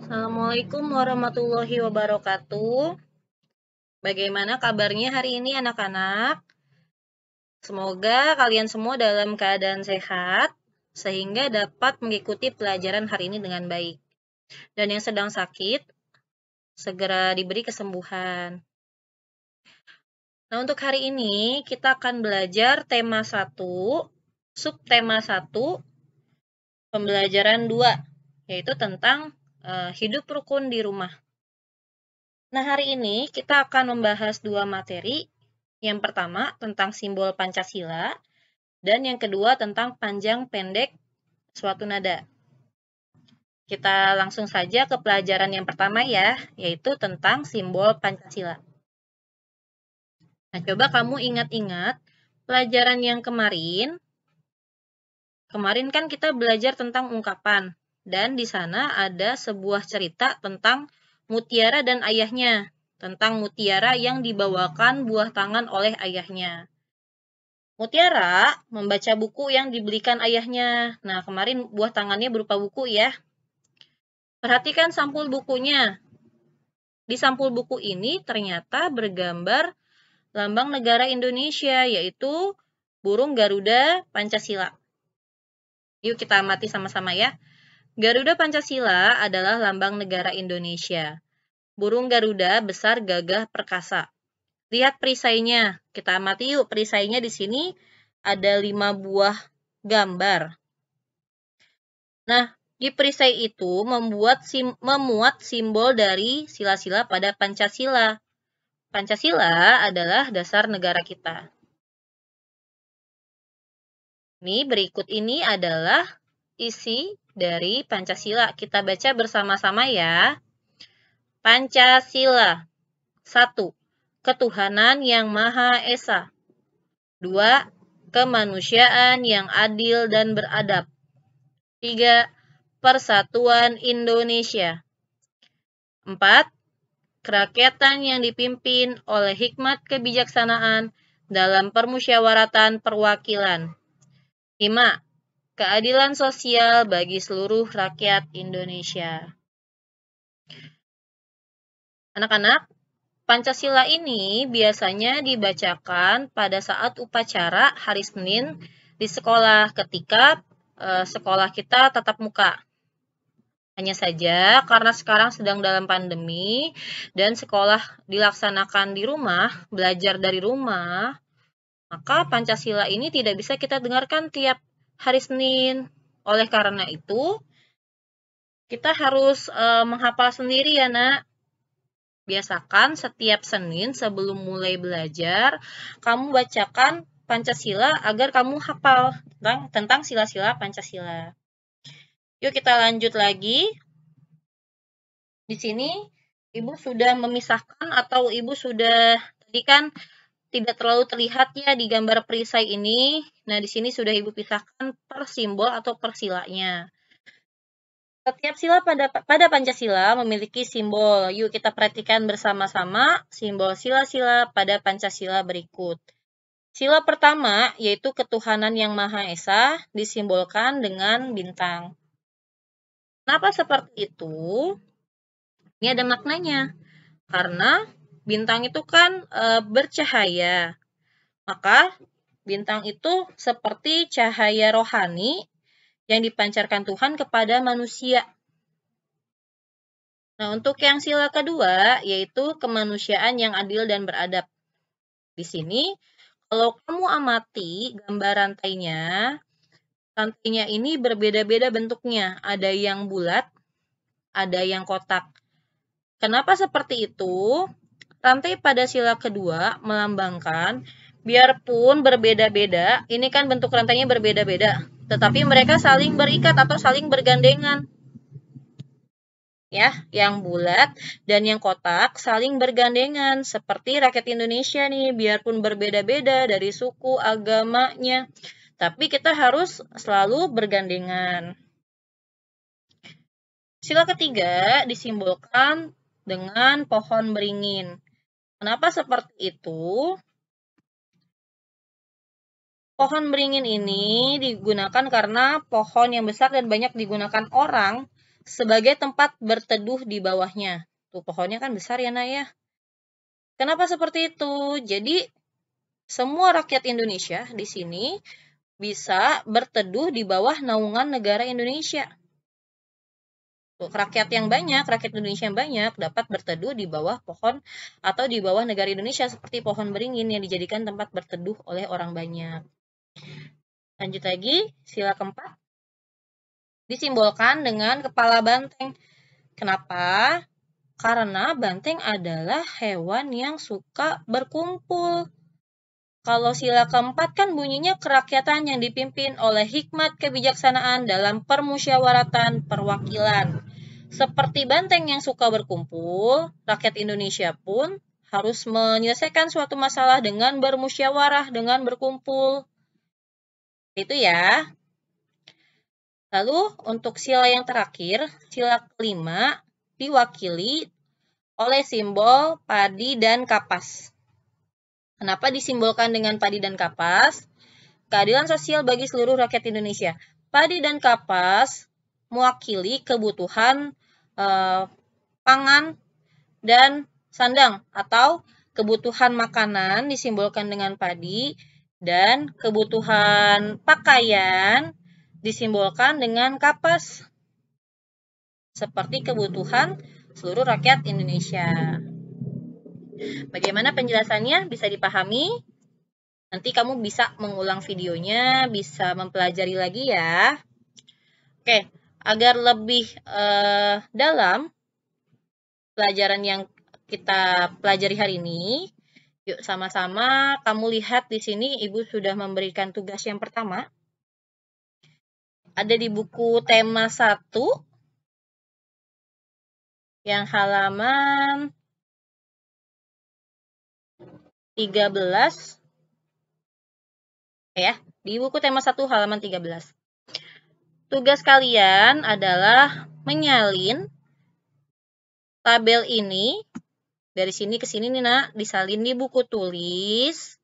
Assalamualaikum warahmatullahi wabarakatuh. Bagaimana kabarnya hari ini anak-anak? Semoga kalian semua dalam keadaan sehat, sehingga dapat mengikuti pelajaran hari ini dengan baik. Dan yang sedang sakit, segera diberi kesembuhan. Nah, untuk hari ini kita akan belajar tema 1, subtema 1, pembelajaran 2, yaitu tentang hidup rukun di rumah. Nah, hari ini kita akan membahas dua materi. Yang pertama tentang simbol Pancasila, dan yang kedua tentang panjang pendek suatu nada. Kita langsung saja ke pelajaran yang pertama ya, yaitu tentang simbol Pancasila. Nah, coba kamu ingat-ingat pelajaran yang kemarin. Kemarin kan kita belajar tentang ungkapan, dan di sana ada sebuah cerita tentang mutiara dan ayahnya. Tentang mutiara yang dibawakan buah tangan oleh ayahnya. Mutiara membaca buku yang dibelikan ayahnya. Nah, kemarin buah tangannya berupa buku ya. Perhatikan sampul bukunya. Di sampul buku ini ternyata bergambar lambang negara Indonesia, yaitu burung Garuda Pancasila. Yuk kita amati sama-sama ya. Garuda Pancasila adalah lambang negara Indonesia. Burung Garuda besar, gagah, perkasa. Lihat perisainya. Kita amati yuk perisainya di sini ada 5 buah gambar. Nah, di perisai itu memuat simbol dari sila-sila pada Pancasila. Pancasila adalah dasar negara kita. Ini berikut ini adalah isi dari Pancasila. Kita baca bersama-sama ya. Pancasila. 1. Ketuhanan yang Maha Esa. 2. Kemanusiaan yang adil dan beradab. 3. Persatuan Indonesia. 4. Kerakyatan yang dipimpin oleh hikmat kebijaksanaan dalam permusyawaratan perwakilan. 5. Keadilan sosial bagi seluruh rakyat Indonesia. Anak-anak, Pancasila ini biasanya dibacakan pada saat upacara hari Senin di sekolah ketika sekolah kita tatap muka. Hanya saja karena sekarang sedang dalam pandemi dan sekolah dilaksanakan di rumah, belajar dari rumah, maka Pancasila ini tidak bisa kita dengarkan tiap hari Senin. Oleh karena itu, kita harus menghafal sendiri ya, Nak. Biasakan setiap Senin sebelum mulai belajar, kamu bacakan Pancasila agar kamu hafal tentang sila-sila Pancasila. Yuk kita lanjut lagi. Di sini Ibu sudah memisahkan atau Ibu sudah tadi kan tidak terlalu terlihat ya di gambar perisai ini. Nah, di sini sudah Ibu pisahkan per simbol atau per silanya. Setiap sila pada Pancasila memiliki simbol. Yuk kita perhatikan bersama-sama simbol sila-sila pada Pancasila berikut. Sila pertama yaitu ketuhanan yang Maha Esa disimbolkan dengan bintang. Kenapa seperti itu? Ini ada maknanya. Karena bintang itu kan bercahaya. Maka bintang itu seperti cahaya rohani yang dipancarkan Tuhan kepada manusia. Nah, untuk yang sila kedua yaitu kemanusiaan yang adil dan beradab. Di sini kalau kamu amati gambar rantainya ini berbeda-beda bentuknya. Ada yang bulat, ada yang kotak. Kenapa seperti itu? Rantai pada sila kedua melambangkan biarpun berbeda-beda, ini kan bentuk rantainya berbeda-beda, tetapi mereka saling berikat atau saling bergandengan. Ya, yang bulat dan yang kotak saling bergandengan seperti rakyat Indonesia nih, biarpun berbeda-beda dari suku, agamanya, tapi kita harus selalu bergandengan. Sila ketiga disimbolkan dengan pohon beringin. Kenapa seperti itu? Pohon beringin ini digunakan karena pohon yang besar dan banyak digunakan orang sebagai tempat berteduh di bawahnya. Tuh pohonnya kan besar ya, Nak ya. Kenapa seperti itu? Jadi semua rakyat Indonesia di sini bisa berteduh di bawah naungan negara Indonesia. Rakyat Indonesia yang banyak dapat berteduh di bawah pohon atau di bawah negara Indonesia seperti pohon beringin yang dijadikan tempat berteduh oleh orang banyak. Lanjut lagi, sila keempat. Disimbolkan dengan kepala banteng. Kenapa? Karena banteng adalah hewan yang suka berkumpul. Kalau sila keempat kan bunyinya kerakyatan yang dipimpin oleh hikmat kebijaksanaan dalam permusyawaratan perwakilan. Seperti banteng yang suka berkumpul, rakyat Indonesia pun harus menyelesaikan suatu masalah dengan bermusyawarah, dengan berkumpul. Itu ya. Lalu untuk sila yang terakhir, sila kelima, diwakili oleh simbol padi dan kapas. Kenapa disimbolkan dengan padi dan kapas? Keadilan sosial bagi seluruh rakyat Indonesia. Padi dan kapas mewakili kebutuhan pangan dan sandang atau kebutuhan makanan disimbolkan dengan padi dan kebutuhan pakaian disimbolkan dengan kapas. Seperti kebutuhan seluruh rakyat Indonesia. Bagaimana penjelasannya? Bisa dipahami? Nanti kamu bisa mengulang videonya, bisa mempelajari lagi ya. Oke, agar lebih dalam pelajaran yang kita pelajari hari ini, yuk sama-sama kamu lihat di sini Ibu sudah memberikan tugas yang pertama. Ada di buku tema 1 yang halaman 13 ya, di buku tema 1 halaman 13. Tugas kalian adalah menyalin tabel ini dari sini ke sini nih Nak, disalin di buku tulis.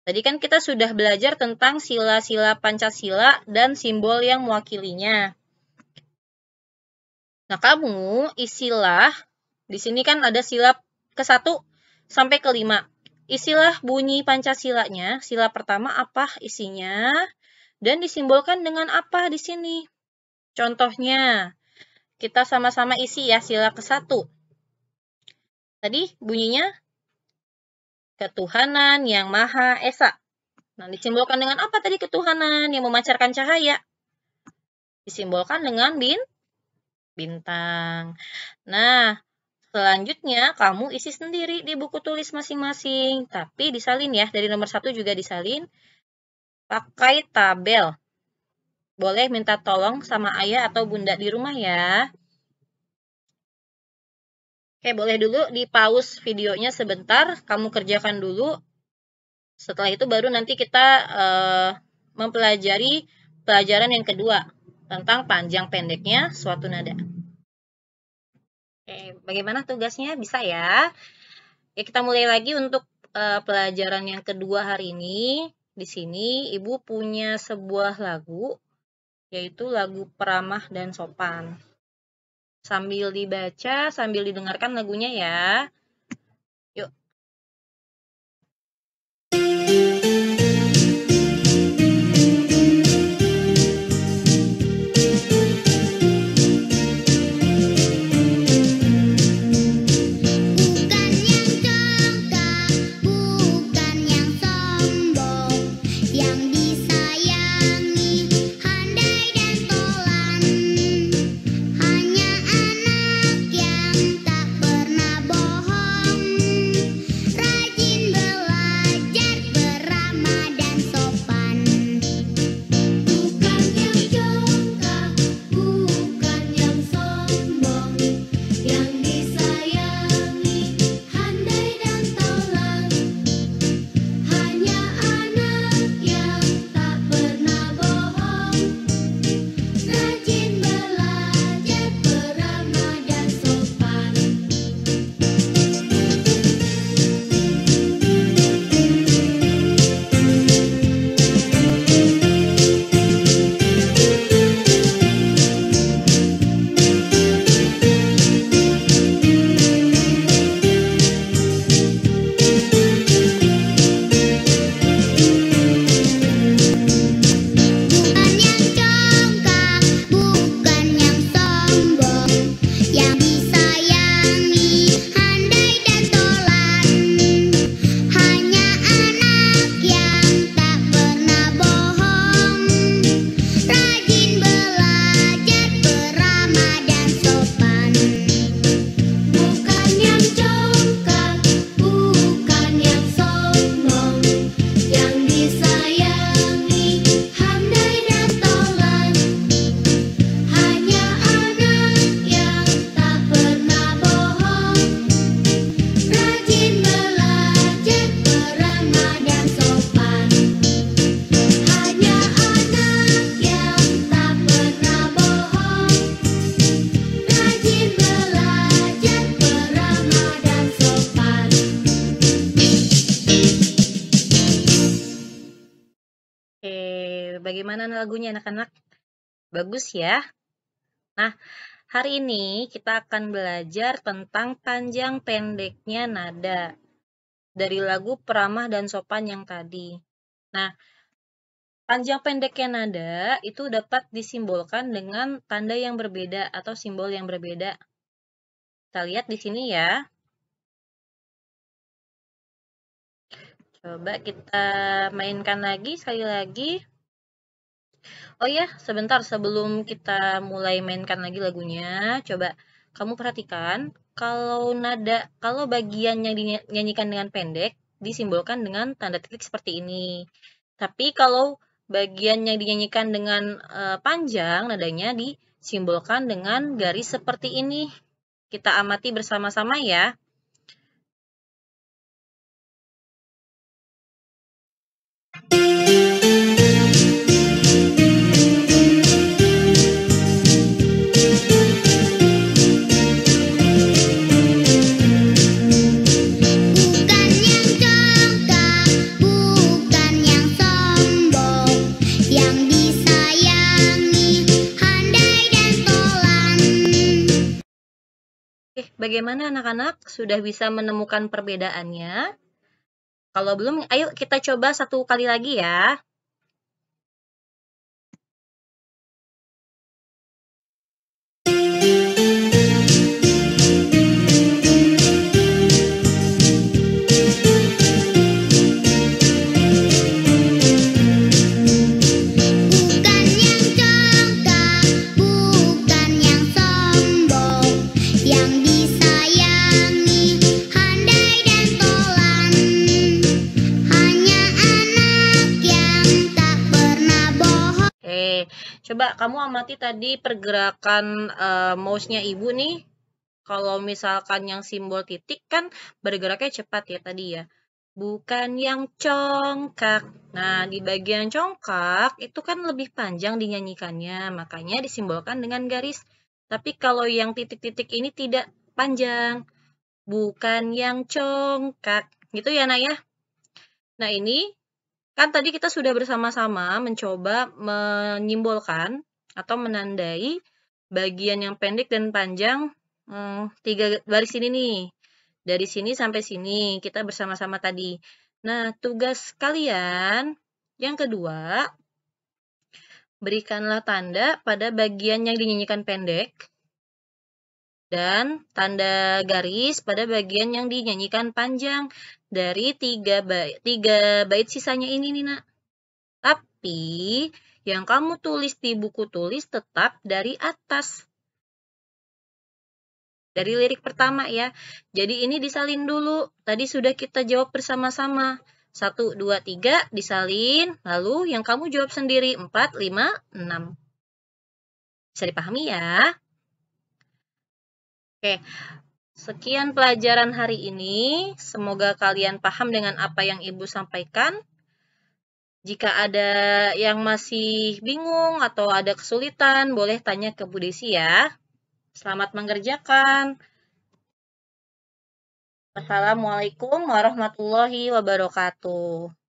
Tadi kan kita sudah belajar tentang sila-sila Pancasila dan simbol yang mewakilinya. Nah, kamu isilah di sini kan ada sila ke-1 sampai ke-5. Isilah bunyi Pancasilanya. Sila pertama apa isinya? Dan disimbolkan dengan apa di sini? Contohnya, kita sama-sama isi ya sila ke-1. Tadi bunyinya ketuhanan yang Maha Esa. Nah, disimbolkan dengan apa tadi ketuhanan yang memancarkan cahaya? Disimbolkan dengan bintang. Nah, selanjutnya kamu isi sendiri di buku tulis masing-masing. Tapi disalin ya, dari nomor 1 juga disalin. Pakai tabel. Boleh minta tolong sama ayah atau bunda di rumah ya. Oke, boleh dulu di pause videonya sebentar. Kamu kerjakan dulu. Setelah itu baru nanti kita mempelajari pelajaran yang kedua. Tentang panjang pendeknya suatu nada. Oke, bagaimana tugasnya? Bisa ya? Ya, kita mulai lagi untuk pelajaran yang kedua hari ini. Di sini Ibu punya sebuah lagu, yaitu lagu Peramah dan Sopan. Sambil dibaca, sambil didengarkan lagunya ya. Yuk. Hanya anak yang tak pernah bohong. Bagaimana lagunya anak-anak? Bagus ya? Nah, hari ini kita akan belajar tentang panjang pendeknya nada dari lagu Peramah dan Sopan yang tadi. Nah, panjang pendeknya nada itu dapat disimbolkan dengan tanda yang berbeda atau simbol yang berbeda. Kita lihat di sini ya. Coba kita mainkan lagi sekali lagi. Oh ya, sebentar sebelum kita mulai mainkan lagi lagunya, coba kamu perhatikan kalau bagian yang dinyanyikan dengan pendek disimbolkan dengan tanda titik seperti ini. Tapi kalau bagian yang dinyanyikan dengan panjang nadanya disimbolkan dengan garis seperti ini. Kita amati bersama-sama ya. Bagaimana anak-anak? Sudah bisa menemukan perbedaannya? Kalau belum, ayo kita coba satu kali lagi ya. Coba kamu amati tadi pergerakan mouse-nya ibu nih. Kalau misalkan yang simbol titik kan bergeraknya cepat ya tadi ya. Bukan yang congkak. Nah, di bagian congkak itu kan lebih panjang dinyanyikannya, makanya disimbolkan dengan garis. Tapi kalau yang titik-titik ini tidak panjang. Bukan yang congkak. Gitu ya, Nak ya? Nah, ini kan tadi kita sudah bersama-sama mencoba menyimbolkan atau menandai bagian yang pendek dan panjang 3 baris ini nih. Dari sini sampai sini kita bersama-sama tadi. Nah, tugas kalian yang kedua, berikanlah tanda pada bagian yang dinyanyikan pendek dan tanda garis pada bagian yang dinyanyikan panjang dari 3 bait sisanya ini nih, Nak. Tapi yang kamu tulis di buku tulis tetap dari atas. Dari lirik pertama ya. Jadi ini disalin dulu. Tadi sudah kita jawab bersama-sama. 1, 2, 3 disalin. Lalu yang kamu jawab sendiri 4, 5, 6. Bisa dipahami ya? Oke. Sekian pelajaran hari ini. Semoga kalian paham dengan apa yang Ibu sampaikan. Jika ada yang masih bingung atau ada kesulitan, boleh tanya ke Bu Desi ya. Selamat mengerjakan. Assalamualaikum warahmatullahi wabarakatuh.